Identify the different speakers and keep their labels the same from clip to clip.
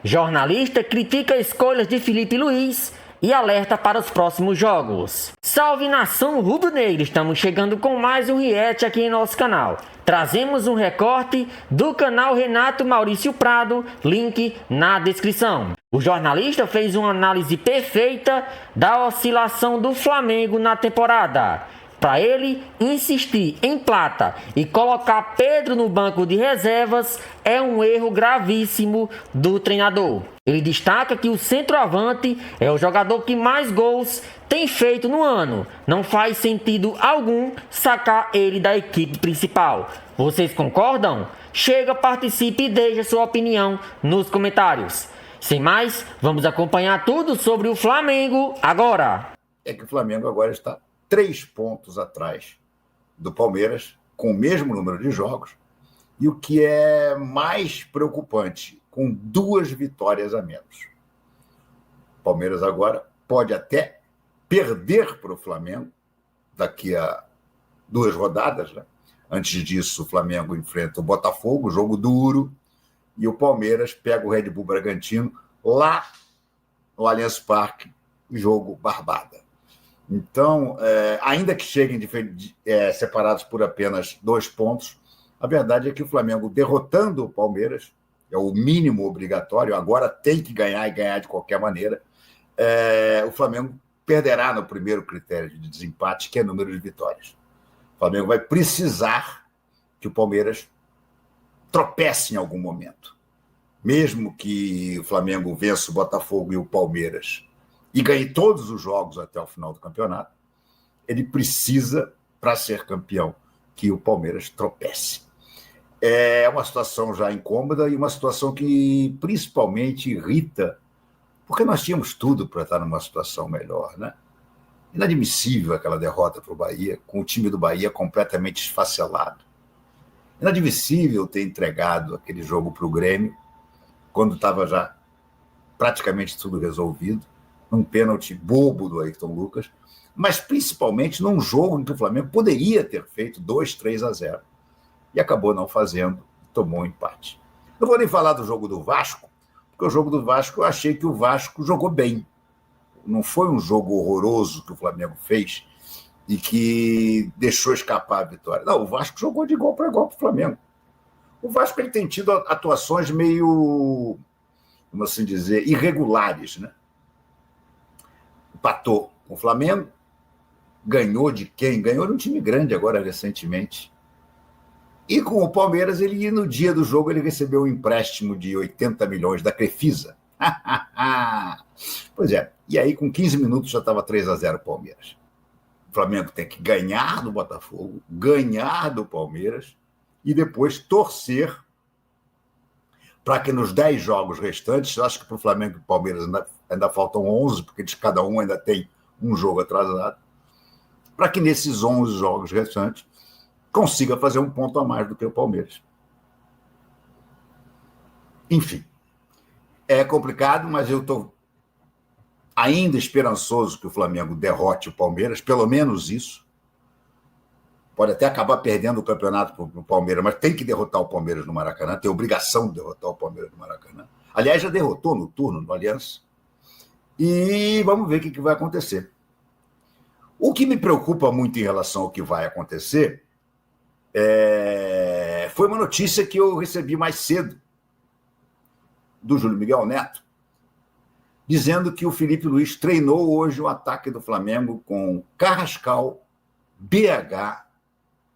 Speaker 1: Jornalista critica escolhas de Filipe Luís e alerta para os próximos jogos. Salve nação rubro-negra, estamos chegando com mais um react aqui em nosso canal. Trazemos um recorte do canal Renato Maurício Prado, link na descrição. O jornalista fez uma análise perfeita da oscilação do Flamengo na temporada. Para ele, insistir em Plata e colocar Pedro no banco de reservas é um erro gravíssimo do treinador. Ele destaca que o centroavante é o jogador que mais gols tem feito no ano. Não faz sentido algum sacar ele da equipe principal. Vocês concordam? Chega, participe e deixe sua opinião nos comentários. Sem mais, vamos acompanhar tudo sobre o Flamengo agora.
Speaker 2: É que o Flamengo agora está 3 pontos atrás do Palmeiras, com o mesmo número de jogos, e o que é mais preocupante, com 2 vitórias a menos. O Palmeiras agora pode até perder para o Flamengo daqui a 2 rodadas, né? Antes disso, o Flamengo enfrenta o Botafogo, jogo duro, e o Palmeiras pega o Red Bull Bragantino lá no Allianz Parque, jogo barbada. Então, ainda que cheguem separados por apenas 2 pontos, a verdade é que o Flamengo, derrotando o Palmeiras, é o mínimo obrigatório, agora tem que ganhar e ganhar de qualquer maneira, o Flamengo perderá no primeiro critério de desempate, que é número de vitórias. O Flamengo vai precisar que o Palmeiras tropece em algum momento. Mesmo que o Flamengo vença o Botafogo e o Palmeiras e ganhe todos os jogos até o final do campeonato, ele precisa, para ser campeão, que o Palmeiras tropece. É uma situação já incômoda e uma situação que principalmente irrita, porque nós tínhamos tudo para estar numa situação melhor, né? Inadmissível aquela derrota para o Bahia, com o time do Bahia completamente esfacelado. Inadmissível ter entregado aquele jogo para o Grêmio, quando estava já praticamente tudo resolvido, num pênalti bobo do Ayrton Lucas, mas principalmente num jogo em que o Flamengo poderia ter feito 2-3-0 e acabou não fazendo, tomou um empate. Não vou nem falar do jogo do Vasco, porque o jogo do Vasco eu achei que o Vasco jogou bem. Não foi um jogo horroroso que o Flamengo fez e que deixou escapar a vitória. Não, o Vasco jogou de igual para igual para o Flamengo. O Vasco ele tem tido atuações meio, como assim dizer, irregulares, né? Empatou com o Flamengo, ganhou de quem? Ganhou de um time grande agora, recentemente. E com o Palmeiras, no dia do jogo, ele recebeu um empréstimo de 80 milhões da Crefisa. Pois é, e aí com 15 minutos já estava 3-0 o Palmeiras. O Flamengo tem que ganhar do Botafogo, ganhar do Palmeiras e depois torcer para que nos 10 jogos restantes, acho que para o Flamengo e o Palmeiras ainda faltam 11, porque cada um ainda tem um jogo atrasado, para que nesses 11 jogos restantes consiga fazer um ponto a mais do que o Palmeiras. Enfim, é complicado, mas eu estou ainda esperançoso que o Flamengo derrote o Palmeiras, pelo menos isso. Pode até acabar perdendo o campeonato para o Palmeiras, mas tem que derrotar o Palmeiras no Maracanã, tem obrigação de derrotar o Palmeiras no Maracanã. Aliás, já derrotou no turno, no Allianz. E vamos ver o que vai acontecer. O que me preocupa muito em relação ao que vai acontecer foi uma notícia que eu recebi mais cedo do Júlio Miguel Neto, dizendo que o Filipe Luís treinou hoje o ataque do Flamengo com Carrascal, BH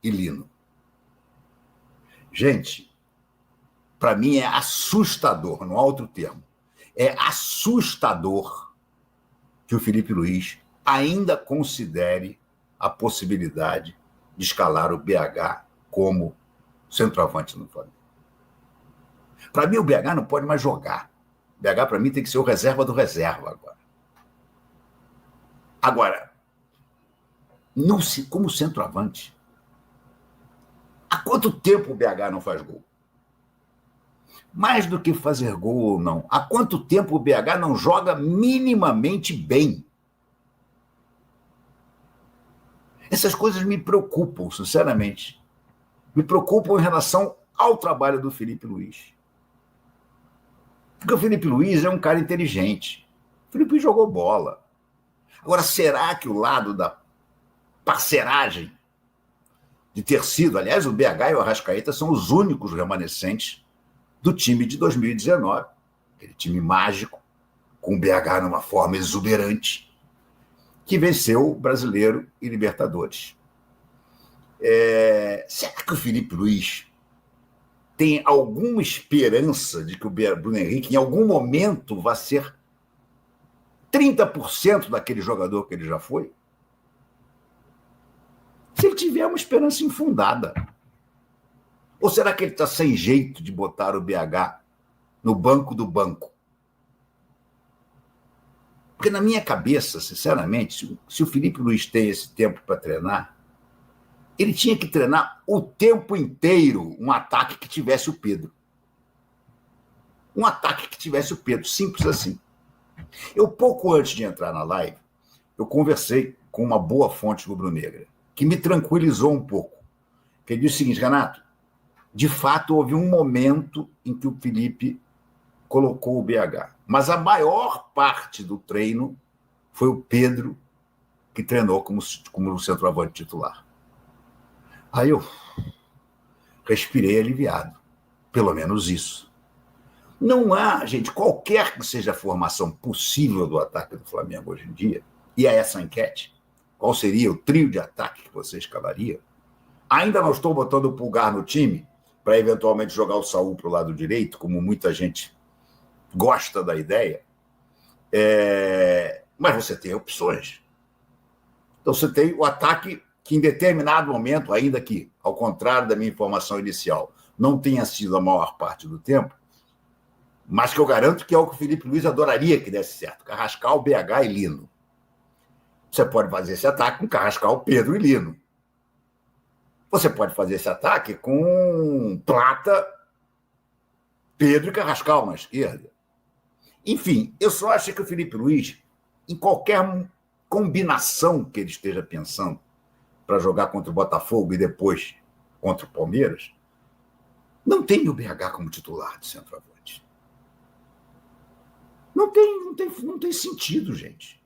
Speaker 2: e Lino. Gente, para mim é assustador, não há outro termo. É assustador que o Filipe Luís ainda considere a possibilidade de escalar o BH como centroavante no Flamengo. Para mim, o BH não pode mais jogar. O BH, para mim, tem que ser o reserva do reserva agora. Agora, como centroavante, há quanto tempo o BH não faz gol? Mais do que fazer gol ou não, há quanto tempo o BH não joga minimamente bem? Essas coisas me preocupam, sinceramente. Me preocupam em relação ao trabalho do Filipe Luís. Porque o Felipe Luiz é um cara inteligente. O Felipe Luiz jogou bola. Agora, será que o lado da parceragem de ter sido, aliás, o BH e o Arrascaeta são os únicos remanescentes do time de 2019, aquele time mágico, com o BH numa forma exuberante, que venceu o Brasileiro e Libertadores. Será que o Felipe Luiz tem alguma esperança de que o Bruno Henrique, em algum momento, vá ser 30% daquele jogador que ele já foi? Se ele tiver uma esperança infundada. Ou será que ele está sem jeito de botar o BH no banco do banco? Porque na minha cabeça, sinceramente, se o Felipe Luiz tem esse tempo para treinar, ele tinha que treinar o tempo inteiro um ataque que tivesse o Pedro. Um ataque que tivesse o Pedro, simples assim. Eu, pouco antes de entrar na live, eu conversei com uma boa fonte rubro-negra, que me tranquilizou um pouco. Que ele disse o seguinte: Renato, de fato houve um momento em que o Felipe colocou o BH, mas a maior parte do treino foi o Pedro que treinou como centroavante titular. Aí eu respirei aliviado, pelo menos isso. Não há, gente, qualquer que seja a formação possível do ataque do Flamengo hoje em dia, e é essa a enquete, qual seria o trio de ataque que você escalaria? Ainda não estou botando o Pulgar no time para eventualmente jogar o Saúl para o lado direito, como muita gente gosta da ideia, mas você tem opções. Então você tem o ataque que em determinado momento, ainda que, ao contrário da minha informação inicial, não tenha sido a maior parte do tempo, mas que eu garanto que é o que o Felipe Luiz adoraria que desse certo: Carrascal, BH e Lino. Você pode fazer esse ataque com Carrascal, Pedro e Lino. Você pode fazer esse ataque com Plata, Pedro e Carrascal na esquerda. Enfim, eu só acho que o Felipe Luiz, em qualquer combinação que ele esteja pensando para jogar contra o Botafogo e depois contra o Palmeiras, não tem o BH como titular de centroavante. Não tem sentido, gente.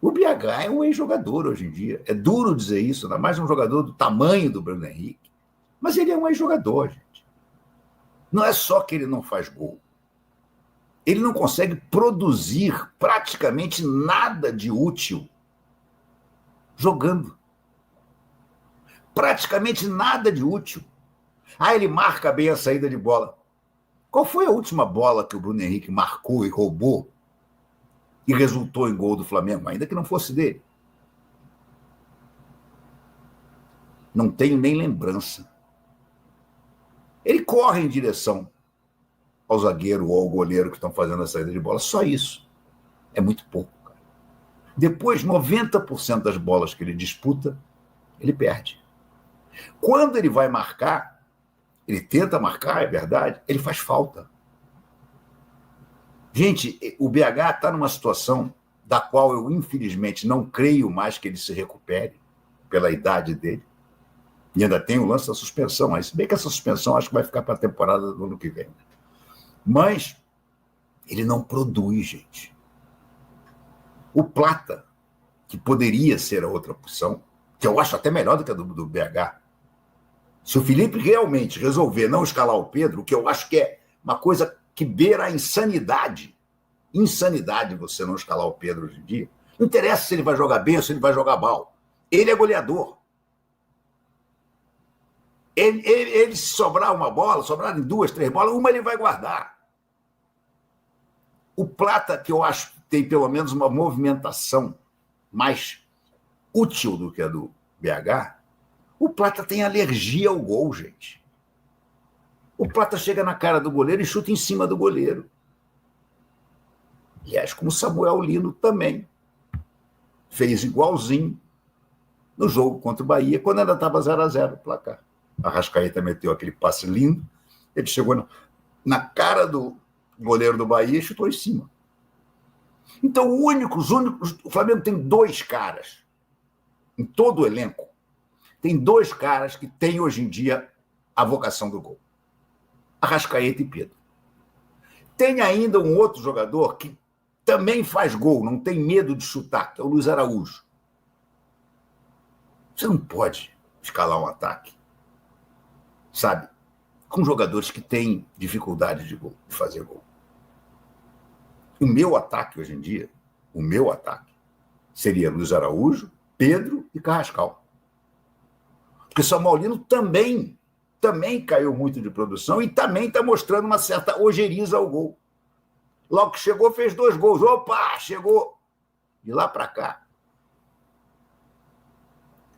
Speaker 2: O BH é um ex-jogador hoje em dia. É duro dizer isso, ainda mais um jogador do tamanho do Bruno Henrique. Mas ele é um ex-jogador, gente. Não é só que ele não faz gol. Ele não consegue produzir praticamente nada de útil jogando. Praticamente nada de útil. Ele marca bem a saída de bola. Qual foi a última bola que o Bruno Henrique marcou e roubou e resultou em gol do Flamengo, ainda que não fosse dele? Não tenho nem lembrança. Ele corre em direção ao zagueiro ou ao goleiro que estão fazendo a saída de bola. Só isso. É muito pouco, cara. Depois, 90% das bolas que ele disputa, ele perde. Quando ele vai marcar, ele tenta marcar, é verdade, ele faz falta. Gente, o BH está numa situação da qual eu, infelizmente, não creio mais que ele se recupere pela idade dele. E ainda tem o lance da suspensão, mas se bem que essa suspensão acho que vai ficar para a temporada do ano que vem. Mas ele não produz, gente. O Plata, que poderia ser a outra opção, que eu acho até melhor do que a do BH, se o Felipe realmente resolver não escalar o Pedro, que eu acho que é uma coisa que beira a insanidade você não escalar o Pedro hoje em dia, não interessa se ele vai jogar bem ou se ele vai jogar mal. Ele é goleador. Ele se sobrar uma bola, sobrar em 2, 3 bolas, uma ele vai guardar. O Plata, que eu acho que tem pelo menos uma movimentação mais útil do que a do BH, o Plata tem alergia ao gol, gente. O Plata chega na cara do goleiro e chuta em cima do goleiro. Aliás, como o Samuel Lino também fez igualzinho no jogo contra o Bahia, quando ainda estava 0-0 o placar. A Arrascaeta meteu aquele passe lindo, ele chegou na cara do goleiro do Bahia e chutou em cima. Então, o Flamengo tem 2 caras em todo o elenco. Tem 2 caras que têm hoje em dia a vocação do gol: Arrascaeta e Pedro. tem ainda um outro jogador que também faz gol, não tem medo de chutar, que é o Luiz Araújo. Você não pode escalar um ataque, sabe, com jogadores que têm dificuldade de fazer gol. O meu ataque hoje em dia, seria Luiz Araújo, Pedro e Carrascal. Porque São Paulino também caiu muito de produção e também está mostrando uma certa ojeriza ao gol. Logo que chegou, fez 2 gols. Opa, chegou. De lá para cá.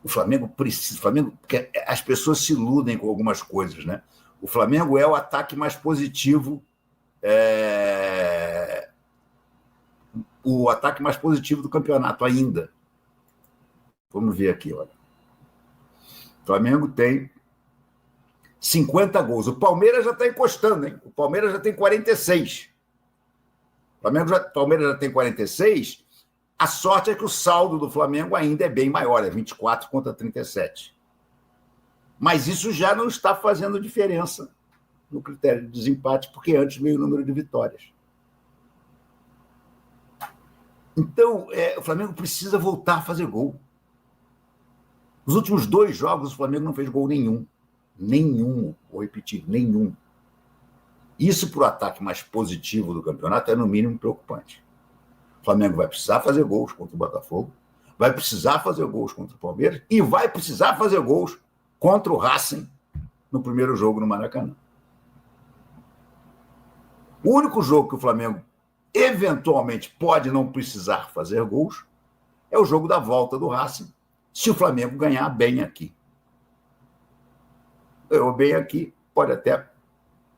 Speaker 2: O Flamengo precisa... porque as pessoas se iludem com algumas coisas, né? O Flamengo é o ataque mais positivo... o ataque mais positivo do campeonato ainda. Vamos ver aqui, olha. O Flamengo tem 50 gols. O Palmeiras já está encostando, hein? O Palmeiras já tem 46. O Palmeiras já tem 46. A sorte é que o saldo do Flamengo ainda é bem maior, é 24 contra 37. Mas isso já não está fazendo diferença no critério de desempate, porque antes veio o número de vitórias. Então, o Flamengo precisa voltar a fazer gol. Nos últimos 2 jogos, o Flamengo não fez gol nenhum. Nenhum, vou repetir, nenhum. Isso, para o ataque mais positivo do campeonato, é no mínimo preocupante. O Flamengo vai precisar fazer gols contra o Botafogo, vai precisar fazer gols contra o Palmeiras e vai precisar fazer gols contra o Racing no primeiro jogo no Maracanã. O único jogo que o Flamengo eventualmente pode não precisar fazer gols é o jogo da volta do Racing, se o Flamengo ganhar bem aqui. Ganhou bem aqui, pode até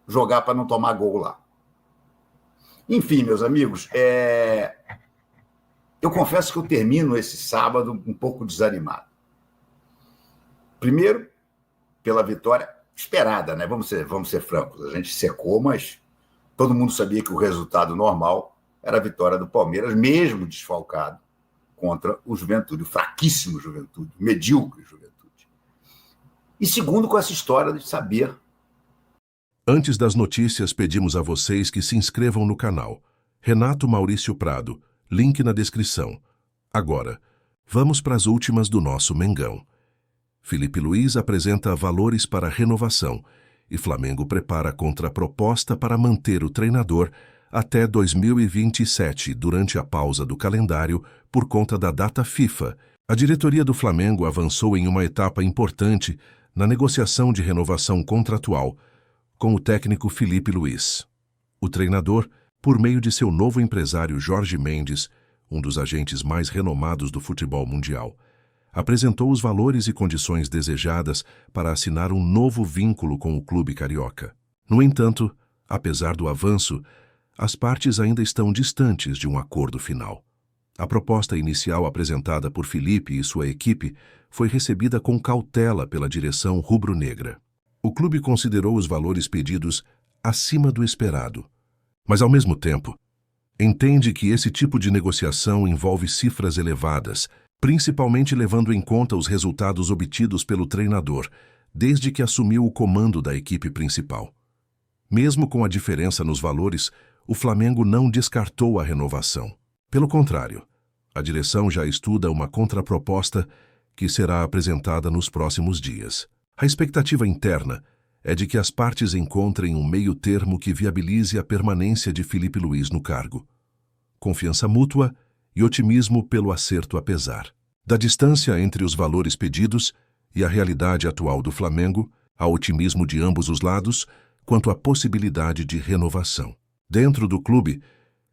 Speaker 2: jogar para não tomar gol lá. Enfim, meus amigos, eu confesso que eu termino esse sábado um pouco desanimado. Primeiro, pela vitória esperada, né? Vamos ser francos, a gente secou, mas todo mundo sabia que o resultado normal era a vitória do Palmeiras, mesmo desfalcado, contra o Juventude, o fraquíssimo Juventude, o medíocre Juventude. E segundo, com essa história de saber.
Speaker 3: Antes das notícias, pedimos a vocês que se inscrevam no canal. Renato Maurício Prado, link na descrição. Agora, vamos para as últimas do nosso Mengão. Filipe Luís apresenta valores para renovação e Flamengo prepara contraproposta para manter o treinador até 2027, durante a pausa do calendário por conta da data FIFA. A diretoria do Flamengo avançou em uma etapa importante na negociação de renovação contratual com o técnico Filipe Luís. O treinador, por meio de seu novo empresário Jorge Mendes, um dos agentes mais renomados do futebol mundial, apresentou os valores e condições desejadas para assinar um novo vínculo com o clube carioca. No entanto, apesar do avanço, as partes ainda estão distantes de um acordo final. A proposta inicial apresentada por Filipe e sua equipe foi recebida com cautela pela direção rubro-negra. O clube considerou os valores pedidos acima do esperado, mas, ao mesmo tempo, entende que esse tipo de negociação envolve cifras elevadas, principalmente levando em conta os resultados obtidos pelo treinador desde que assumiu o comando da equipe principal. Mesmo com a diferença nos valores, o Flamengo não descartou a renovação. Pelo contrário, a direção já estuda uma contraproposta que será apresentada nos próximos dias. A expectativa interna é de que as partes encontrem um meio-termo que viabilize a permanência de Filipe Luís no cargo. Confiança mútua e otimismo pelo acerto apesar. Da distância entre os valores pedidos e a realidade atual do Flamengo, há otimismo de ambos os lados quanto à possibilidade de renovação. Dentro do clube,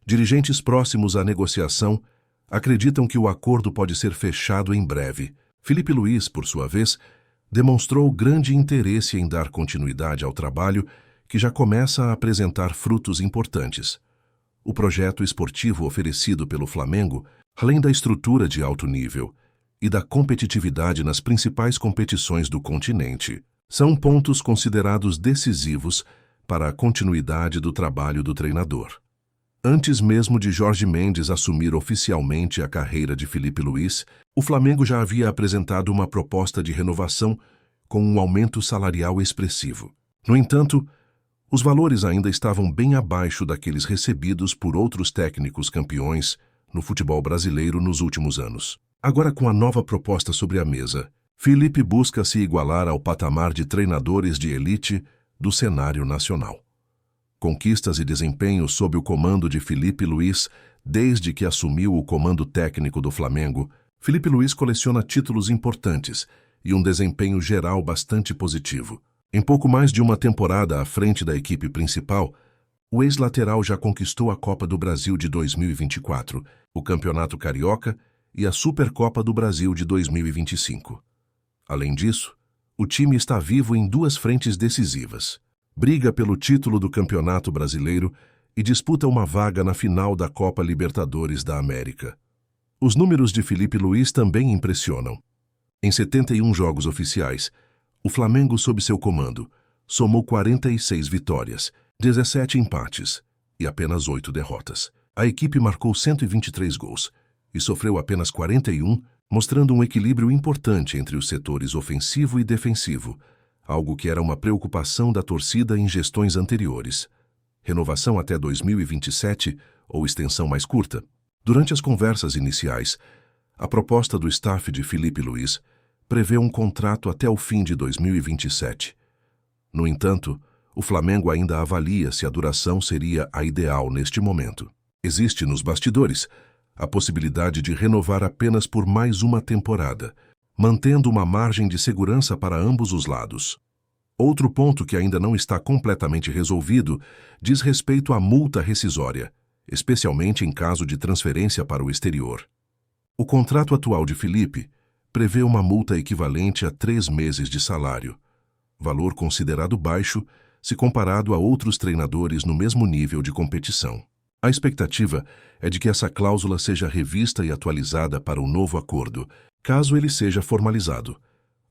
Speaker 3: dirigentes próximos à negociação acreditam que o acordo pode ser fechado em breve. Filipe Luís, por sua vez, demonstrou grande interesse em dar continuidade ao trabalho que já começa a apresentar frutos importantes. O projeto esportivo oferecido pelo Flamengo, além da estrutura de alto nível e da competitividade nas principais competições do continente, são pontos considerados decisivos para a continuidade do trabalho do treinador. Antes mesmo de Jorge Mendes assumir oficialmente a carreira de Filipe Luís, o Flamengo já havia apresentado uma proposta de renovação com um aumento salarial expressivo. No entanto, Os valores ainda estavam bem abaixo daqueles recebidos por outros técnicos campeões no futebol brasileiro nos últimos anos. Agora, com a nova proposta sobre a mesa, Felipe busca se igualar ao patamar de treinadores de elite do cenário nacional. Conquistas e desempenho sob o comando de Felipe Luís. Desde que assumiu o comando técnico do Flamengo, Felipe Luís coleciona títulos importantes e um desempenho geral bastante positivo. Em pouco mais de uma temporada à frente da equipe principal, o ex-lateral já conquistou a Copa do Brasil de 2024, o Campeonato Carioca e a Supercopa do Brasil de 2025. Além disso, o time está vivo em duas frentes decisivas. Briga pelo título do Campeonato Brasileiro e disputa uma vaga na final da Copa Libertadores da América. Os números de Felipe Luís também impressionam. Em 71 jogos oficiais, o Flamengo, sob seu comando, somou 46 vitórias, 17 empates e apenas 8 derrotas. A equipe marcou 123 gols e sofreu apenas 41, mostrando um equilíbrio importante entre os setores ofensivo e defensivo, algo que era uma preocupação da torcida em gestões anteriores. Renovação até 2027 ou extensão mais curta? Durante as conversas iniciais, a proposta do staff de Felipe Luís prevê um contrato até o fim de 2027. No entanto, o Flamengo ainda avalia se a duração seria a ideal neste momento. Existe nos bastidores a possibilidade de renovar apenas por mais uma temporada, mantendo uma margem de segurança para ambos os lados. Outro ponto que ainda não está completamente resolvido diz respeito à multa rescisória, especialmente em caso de transferência para o exterior. O contrato atual de Felipe prevê uma multa equivalente a 3 meses de salário, valor considerado baixo se comparado a outros treinadores no mesmo nível de competição. A expectativa é de que essa cláusula seja revista e atualizada para o novo acordo, caso ele seja formalizado.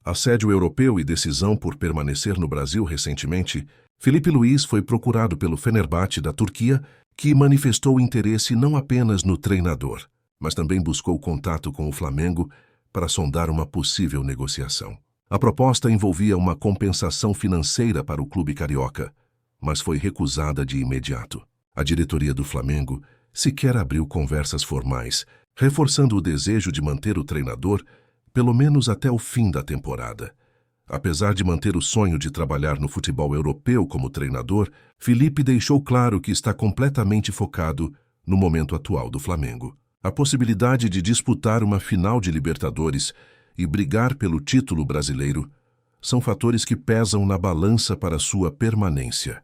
Speaker 3: Assédio europeu e decisão por permanecer no Brasil recentemente, Felipe Luís foi procurado pelo Fenerbahçe da Turquia, que manifestou interesse não apenas no treinador, mas também buscou contato com o Flamengo para sondar uma possível negociação. A proposta envolvia uma compensação financeira para o clube carioca, mas foi recusada de imediato. A diretoria do Flamengo sequer abriu conversas formais, reforçando o desejo de manter o treinador pelo menos até o fim da temporada. Apesar de manter o sonho de trabalhar no futebol europeu como treinador, Felipe deixou claro que está completamente focado no momento atual do Flamengo. A possibilidade de disputar uma final de Libertadores e brigar pelo título brasileiro são fatores que pesam na balança para sua permanência.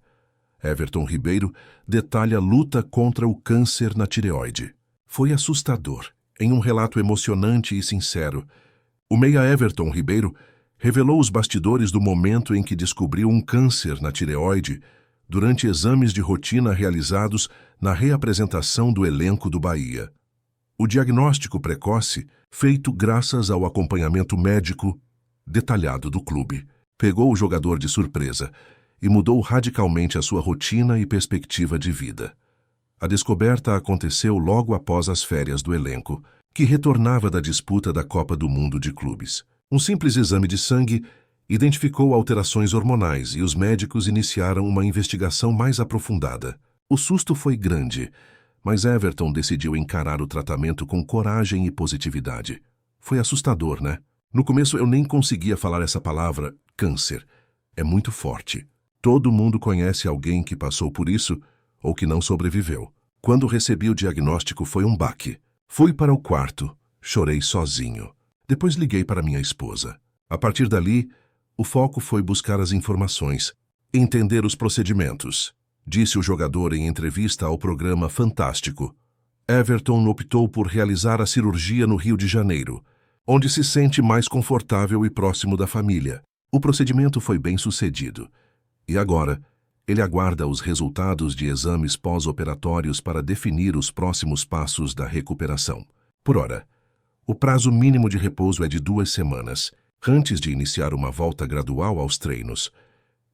Speaker 3: Everton Ribeiro detalha a luta contra o câncer na tireoide. Foi assustador. Em um relato emocionante e sincero, o meia Everton Ribeiro revelou os bastidores do momento em que descobriu um câncer na tireoide durante exames de rotina realizados na reapresentação do elenco do Bahia. O diagnóstico precoce, feito graças ao acompanhamento médico detalhado do clube, pegou o jogador de surpresa e mudou radicalmente a sua rotina e perspectiva de vida. A descoberta aconteceu logo após as férias do elenco, que retornava da disputa da Copa do Mundo de Clubes. Um simples exame de sangue identificou alterações hormonais e os médicos iniciaram uma investigação mais aprofundada. O susto foi grande, mas Everton decidiu encarar o tratamento com coragem e positividade. Foi assustador, né? No começo eu nem conseguia falar essa palavra, câncer. É muito forte. Todo mundo conhece alguém que passou por isso ou que não sobreviveu. Quando recebi o diagnóstico foi um baque. Fui para o quarto, chorei sozinho. Depois liguei para minha esposa. A partir dali, o foco foi buscar as informações, entender os procedimentos, disse o jogador em entrevista ao programa Fantástico. Everton optou por realizar a cirurgia no Rio de Janeiro, onde se sente mais confortável e próximo da família. O procedimento foi bem sucedido. E agora, ele aguarda os resultados de exames pós-operatórios para definir os próximos passos da recuperação. Por ora, o prazo mínimo de repouso é de 2 semanas, antes de iniciar uma volta gradual aos treinos.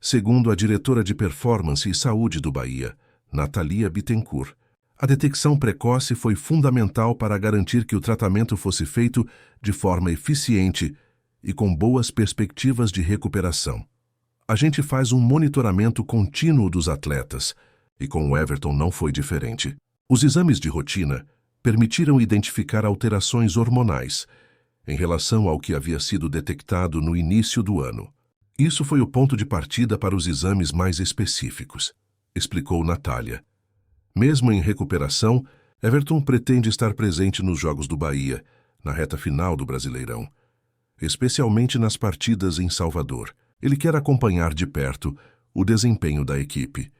Speaker 3: Segundo a diretora de Performance e Saúde do Bahia, Nathalia Bittencourt, a detecção precoce foi fundamental para garantir que o tratamento fosse feito de forma eficiente e com boas perspectivas de recuperação. A gente faz um monitoramento contínuo dos atletas, e com o Everton não foi diferente. Os exames de rotina permitiram identificar alterações hormonais em relação ao que havia sido detectado no início do ano. Isso foi o ponto de partida para os exames mais específicos, explicou Natália. Mesmo em recuperação, Everton pretende estar presente nos Jogos do Bahia, na reta final do Brasileirão, especialmente nas partidas em Salvador. Ele quer acompanhar de perto o desempenho da equipe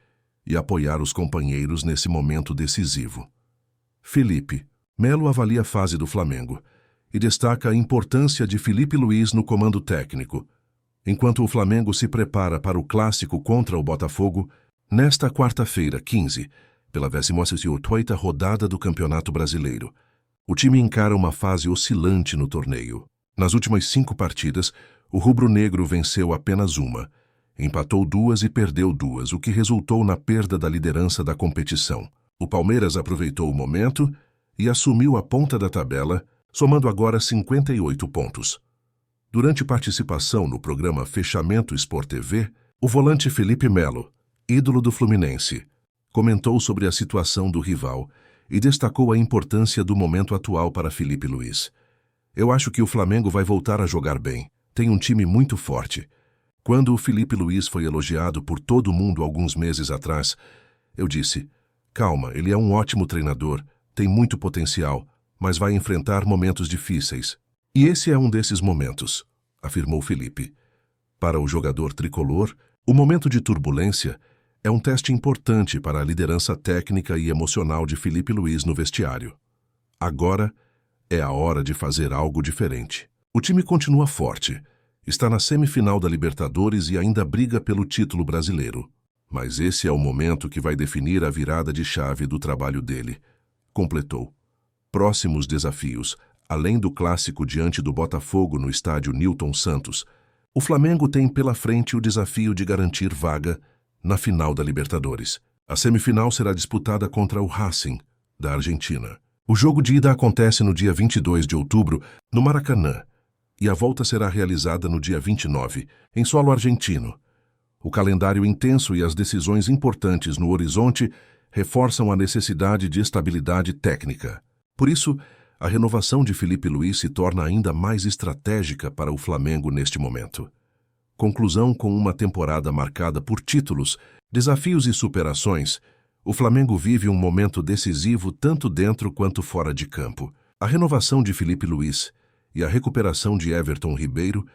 Speaker 3: e apoiar os companheiros nesse momento decisivo. Felipe Melo avalia a fase do Flamengo e destaca a importância de Filipe Luís no comando técnico, enquanto o Flamengo se prepara para o clássico contra o Botafogo, nesta quarta-feira, 15, pela 18ª rodada do Campeonato Brasileiro. O time encara uma fase oscilante no torneio. Nas últimas 5 partidas, o rubro-negro venceu apenas uma, empatou 2 e perdeu 2, o que resultou na perda da liderança da competição. O Palmeiras aproveitou o momento e assumiu a ponta da tabela, somando agora 58 pontos. Durante participação no programa Fechamento Sport TV, o volante Felipe Melo, ídolo do Fluminense, comentou sobre a situação do rival e destacou a importância do momento atual para Filipe Luís. Eu acho que o Flamengo vai voltar a jogar bem. Tem um time muito forte. Quando o Filipe Luís foi elogiado por todo mundo alguns meses atrás, eu disse, calma, ele é um ótimo treinador, tem muito potencial, mas vai enfrentar momentos difíceis. E esse é um desses momentos, afirmou Felipe. Para o jogador tricolor, o momento de turbulência é um teste importante para a liderança técnica e emocional de Filipe Luís no vestiário. Agora é a hora de fazer algo diferente. O time continua forte, está na semifinal da Libertadores e ainda briga pelo título brasileiro. Mas esse é o momento que vai definir a virada de chave do trabalho dele, completou. Próximos desafios, além do clássico diante do Botafogo no estádio Newton Santos, o Flamengo tem pela frente o desafio de garantir vaga na final da Libertadores. A semifinal será disputada contra o Racing, da Argentina. O jogo de ida acontece no dia 22 de outubro, no Maracanã, e a volta será realizada no dia 29, em solo argentino. O calendário intenso e as decisões importantes no horizonte reforçam a necessidade de estabilidade técnica. Por isso, a renovação de Filipe Luís se torna ainda mais estratégica para o Flamengo neste momento. Conclusão com uma temporada marcada por títulos, desafios e superações, o Flamengo vive um momento decisivo tanto dentro quanto fora de campo. A renovação de Filipe Luís e a recuperação de Everton Ribeiro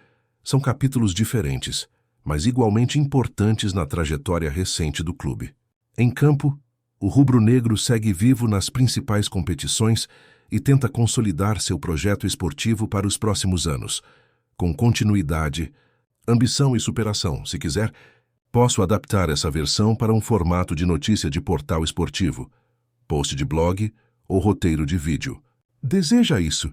Speaker 3: são capítulos diferentes, mas igualmente importantes na trajetória recente do clube. Em campo, o rubro-negro segue vivo nas principais competições e tenta consolidar seu projeto esportivo para os próximos anos. Com continuidade, ambição e superação, se quiser, posso adaptar essa versão para um formato de notícia de portal esportivo, post de blog ou roteiro de vídeo. Deseja isso?